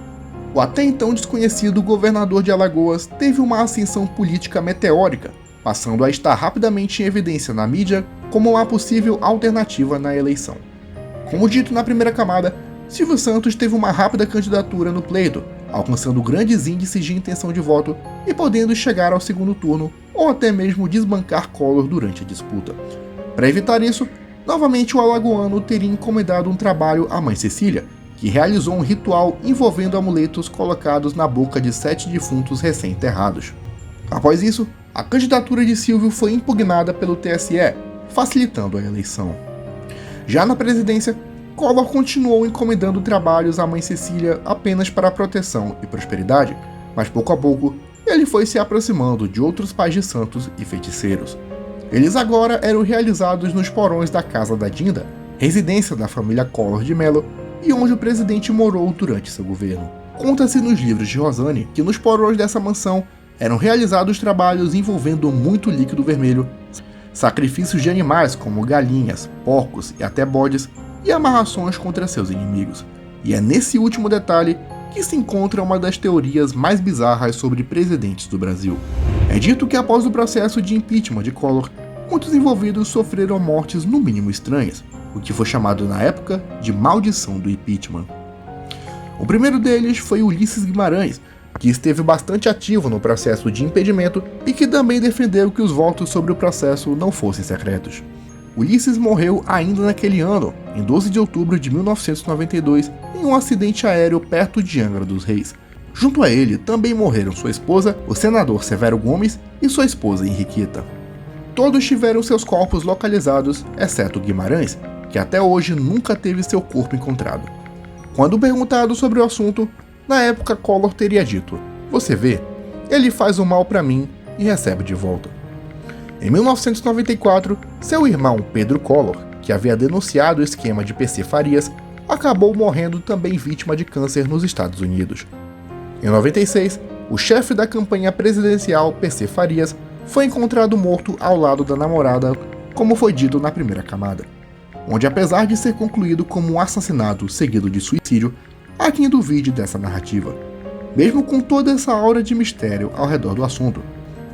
o até então desconhecido governador de Alagoas teve uma ascensão política meteórica, passando a estar rapidamente em evidência na mídia como uma possível alternativa na eleição. Como dito na primeira camada, Silvio Santos teve uma rápida candidatura no pleito, alcançando grandes índices de intenção de voto e podendo chegar ao segundo turno ou até mesmo desbancar Collor durante a disputa. Para evitar isso, novamente o alagoano teria encomendado um trabalho à mãe Cecília, que realizou um ritual envolvendo amuletos colocados na boca de 7 defuntos recém-enterrados. Após isso, a candidatura de Silvio foi impugnada pelo TSE, facilitando a eleição. Já na presidência, Collor continuou encomendando trabalhos à mãe Cecília apenas para proteção e prosperidade, mas pouco a pouco ele foi se aproximando de outros pais de santos e feiticeiros. Eles agora eram realizados nos porões da Casa da Dinda, residência da família Collor de Mello, e onde o presidente morou durante seu governo. Conta-se nos livros de Rosane que nos porões dessa mansão eram realizados trabalhos envolvendo muito líquido vermelho, sacrifícios de animais como galinhas, porcos e até bodes, e amarrações contra seus inimigos. E é nesse último detalhe que se encontra uma das teorias mais bizarras sobre presidentes do Brasil. É dito que após o processo de impeachment de Collor, muitos envolvidos sofreram mortes no mínimo estranhas, o que foi chamado na época de maldição do impeachment. O primeiro deles foi Ulisses Guimarães, que esteve bastante ativo no processo de impedimento e que também defendeu que os votos sobre o processo não fossem secretos. Ulisses morreu ainda naquele ano, em 12 de outubro de 1992, em um acidente aéreo perto de Angra dos Reis. Junto a ele também morreram sua esposa, o senador Severo Gomes, e sua esposa Henriqueta. Todos tiveram seus corpos localizados, exceto Guimarães, que até hoje nunca teve seu corpo encontrado. Quando perguntado sobre o assunto, na época Collor teria dito: "Você vê, ele faz o mal para mim e recebe de volta." Em 1994, seu irmão Pedro Collor, que havia denunciado o esquema de PC Farias, acabou morrendo também vítima de câncer nos Estados Unidos. Em 96, o chefe da campanha presidencial PC Farias foi encontrado morto ao lado da namorada, como foi dito na primeira camada, onde apesar de ser concluído como um assassinato seguido de suicídio, há quem duvide dessa narrativa. Mesmo com toda essa aura de mistério ao redor do assunto,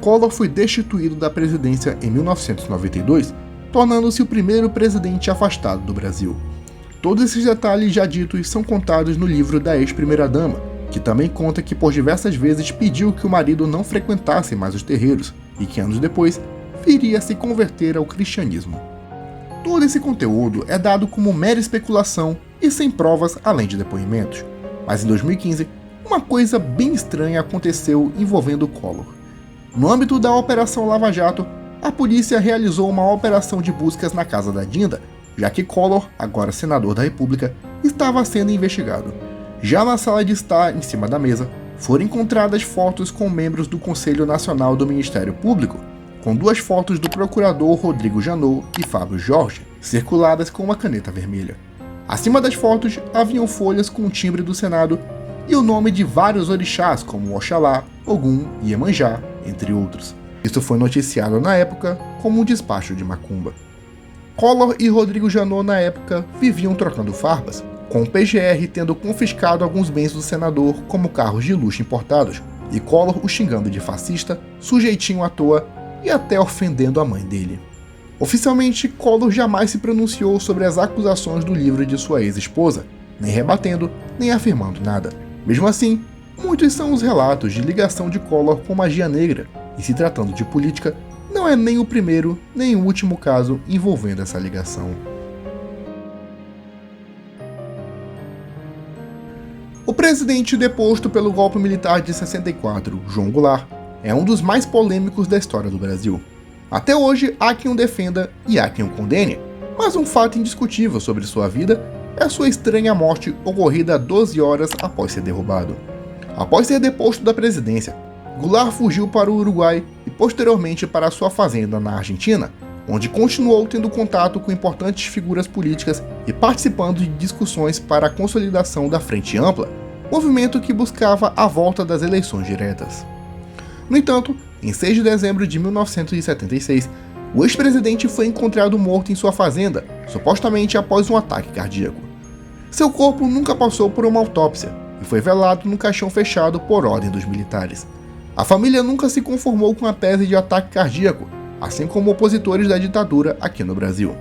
Collor foi destituído da presidência em 1992, tornando-se o primeiro presidente afastado do Brasil. Todos esses detalhes já ditos são contados no livro da ex-primeira-dama, que também conta que por diversas vezes pediu que o marido não frequentasse mais os terreiros e que anos depois viria a se converter ao cristianismo. Todo esse conteúdo é dado como mera especulação e sem provas além de depoimentos. Mas em 2015, uma coisa bem estranha aconteceu envolvendo Collor. No âmbito da Operação Lava Jato, a polícia realizou uma operação de buscas na casa da Dinda, já que Collor, agora senador da República, estava sendo investigado. Já na sala de estar, em cima da mesa, foram encontradas fotos com membros do Conselho Nacional do Ministério Público, com 2 fotos do procurador Rodrigo Janot e Fábio Jorge, circuladas com uma caneta vermelha. Acima das fotos haviam folhas com o timbre do Senado e o nome de vários orixás como Oxalá, Ogum e Iemanjá, entre outros. Isso foi noticiado na época como um despacho de macumba. Collor e Rodrigo Janot, na época, viviam trocando farpas, com o PGR tendo confiscado alguns bens do senador, como carros de luxo importados, e Collor o xingando de fascista, sujeitinho à toa e até ofendendo a mãe dele. Oficialmente, Collor jamais se pronunciou sobre as acusações do livro de sua ex-esposa, nem rebatendo, nem afirmando nada. Mesmo assim, muitos são os relatos de ligação de Collor com magia negra, e se tratando de política, não é nem o primeiro nem o último caso envolvendo essa ligação. O presidente deposto pelo golpe militar de 64, João Goulart, é um dos mais polêmicos da história do Brasil. Até hoje há quem o defenda e há quem o condene, mas um fato indiscutível sobre sua vida é sua estranha morte ocorrida 12 horas após ser derrubado. Após ser deposto da presidência, Goulart fugiu para o Uruguai e posteriormente para sua fazenda na Argentina, onde continuou tendo contato com importantes figuras políticas e participando de discussões para a consolidação da Frente Ampla, movimento que buscava a volta das eleições diretas. No entanto, em 6 de dezembro de 1976, o ex-presidente foi encontrado morto em sua fazenda, supostamente após um ataque cardíaco. Seu corpo nunca passou por uma autópsia e foi velado num caixão fechado por ordem dos militares. A família nunca se conformou com a tese de ataque cardíaco, assim como opositores da ditadura aqui no Brasil.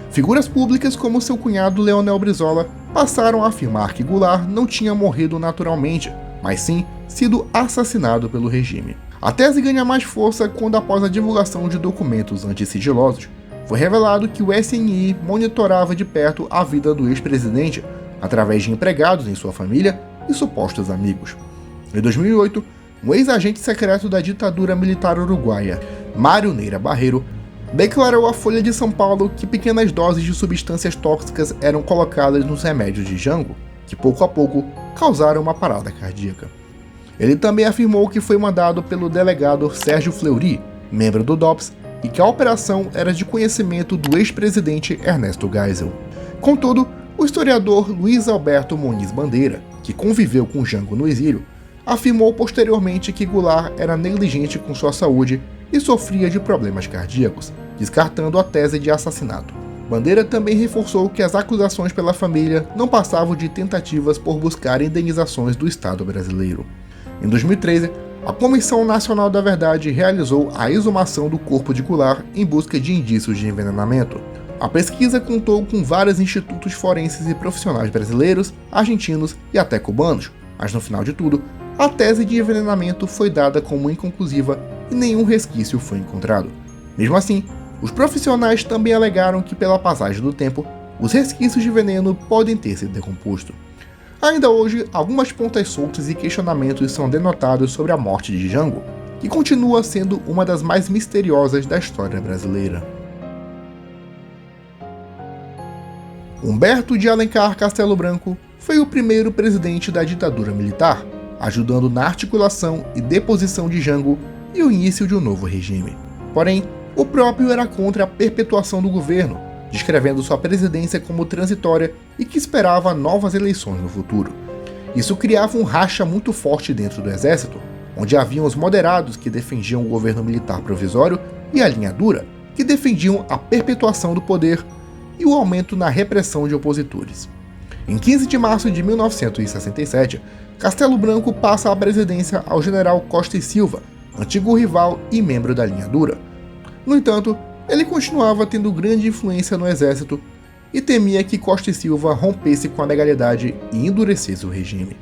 Figuras públicas como seu cunhado Leonel Brizola passaram a afirmar que Goulart não tinha morrido naturalmente, mas sim sido assassinado pelo regime. A tese ganha mais força quando, após a divulgação de documentos antisigilosos, foi revelado que o SNI monitorava de perto a vida do ex-presidente através de empregados em sua família e supostos amigos. Em 2008, um ex-agente secreto da ditadura militar uruguaia, Mário Neira Barreiro, declarou à Folha de São Paulo que pequenas doses de substâncias tóxicas eram colocadas nos remédios de Jango, que pouco a pouco causaram uma parada cardíaca. Ele também afirmou que foi mandado pelo delegado Sérgio Fleury, membro do DOPS, e que a operação era de conhecimento do ex-presidente Ernesto Geisel. Contudo, o historiador Luiz Alberto Muniz Bandeira, que conviveu com Jango no exílio, afirmou posteriormente que Goulart era negligente com sua saúde e sofria de problemas cardíacos, descartando a tese de assassinato. Bandeira também reforçou que as acusações pela família não passavam de tentativas por buscar indenizações do Estado brasileiro. Em 2013, a Comissão Nacional da Verdade realizou a exumação do corpo de Goulart em busca de indícios de envenenamento. A pesquisa contou com vários institutos forenses e profissionais brasileiros, argentinos e até cubanos, mas no final de tudo, a tese de envenenamento foi dada como inconclusiva e nenhum resquício foi encontrado. Mesmo assim, os profissionais também alegaram que, pela passagem do tempo, os resquícios de veneno podem ter se decomposto. Ainda hoje, algumas pontas soltas e questionamentos são denotados sobre a morte de Jango, que continua sendo uma das mais misteriosas da história brasileira. Humberto de Alencar Castelo Branco foi o primeiro presidente da ditadura militar, ajudando na articulação e deposição de Jango e o início de um novo regime. Porém, o próprio era contra a perpetuação do governo, descrevendo sua presidência como transitória e que esperava novas eleições no futuro. Isso criava um racha muito forte dentro do exército, onde haviam os moderados que defendiam o governo militar provisório e a linha dura, que defendiam a perpetuação do poder e o aumento na repressão de opositores. Em 15 de março de 1967, Castelo Branco passa a presidência ao general Costa e Silva, antigo rival e membro da linha dura. No entanto, ele continuava tendo grande influência no exército e temia que Costa e Silva rompesse com a legalidade e endurecesse o regime.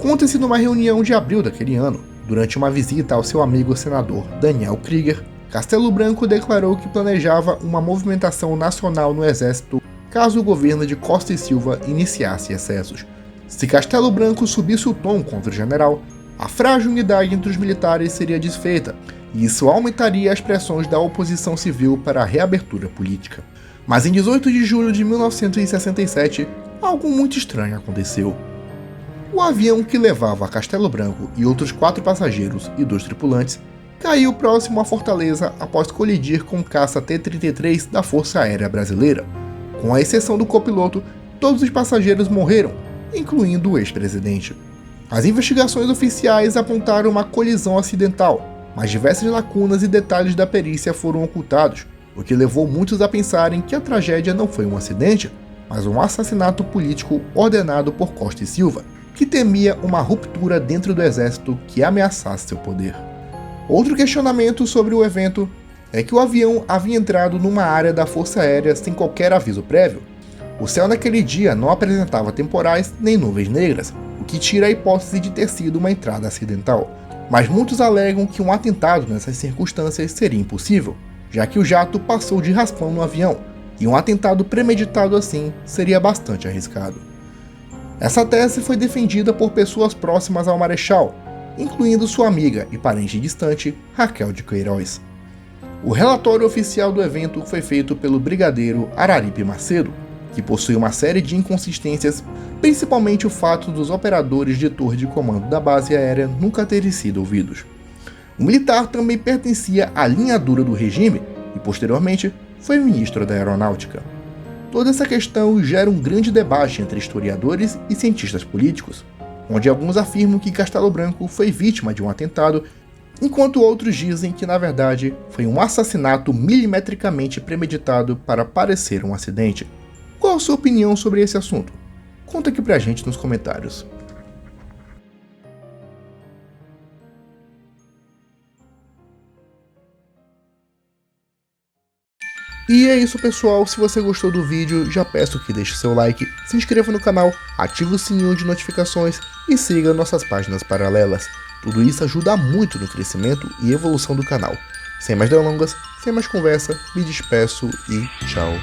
Conta-se numa reunião de abril daquele ano, durante uma visita ao seu amigo senador Daniel Krieger, Castelo Branco declarou que planejava uma movimentação nacional no exército caso o governo de Costa e Silva iniciasse excessos. Se Castelo Branco subisse o tom contra o general, a frágil unidade entre os militares seria desfeita, e isso aumentaria as pressões da oposição civil para a reabertura política. Mas em 18 de julho de 1967, algo muito estranho aconteceu. O avião que levava a Castelo Branco e outros 4 passageiros e 2 tripulantes caiu próximo à fortaleza após colidir com o caça T-33 da Força Aérea Brasileira. Com a exceção do copiloto, todos os passageiros morreram, incluindo o ex-presidente. As investigações oficiais apontaram uma colisão acidental, mas diversas lacunas e detalhes da perícia foram ocultados, o que levou muitos a pensarem que a tragédia não foi um acidente, mas um assassinato político ordenado por Costa e Silva, que temia uma ruptura dentro do exército que ameaçasse seu poder. Outro questionamento sobre o evento é que o avião havia entrado numa área da Força Aérea sem qualquer aviso prévio. O céu naquele dia não apresentava temporais nem nuvens negras, o que tira a hipótese de ter sido uma entrada acidental. Mas muitos alegam que um atentado nessas circunstâncias seria impossível, já que o jato passou de raspão no avião, e um atentado premeditado assim seria bastante arriscado. Essa tese foi defendida por pessoas próximas ao Marechal, incluindo sua amiga e parente distante, Raquel de Queiroz. O relatório oficial do evento foi feito pelo brigadeiro Araripe Macedo, que possui uma série de inconsistências, principalmente o fato dos operadores de torre de comando da base aérea nunca terem sido ouvidos. O militar também pertencia à linha dura do regime e, posteriormente, foi ministro da Aeronáutica. Toda essa questão gera um grande debate entre historiadores e cientistas políticos, onde alguns afirmam que Castelo Branco foi vítima de um atentado, enquanto outros dizem que, na verdade, foi um assassinato milimetricamente premeditado para parecer um acidente. Qual a sua opinião sobre esse assunto? Conta aqui pra gente nos comentários. E é isso, pessoal. Se você gostou do vídeo, já peço que deixe seu like, se inscreva no canal, ative o sininho de notificações e siga nossas páginas paralelas. Tudo isso ajuda muito no crescimento e evolução do canal. Sem mais delongas, sem mais conversa, me despeço e tchau.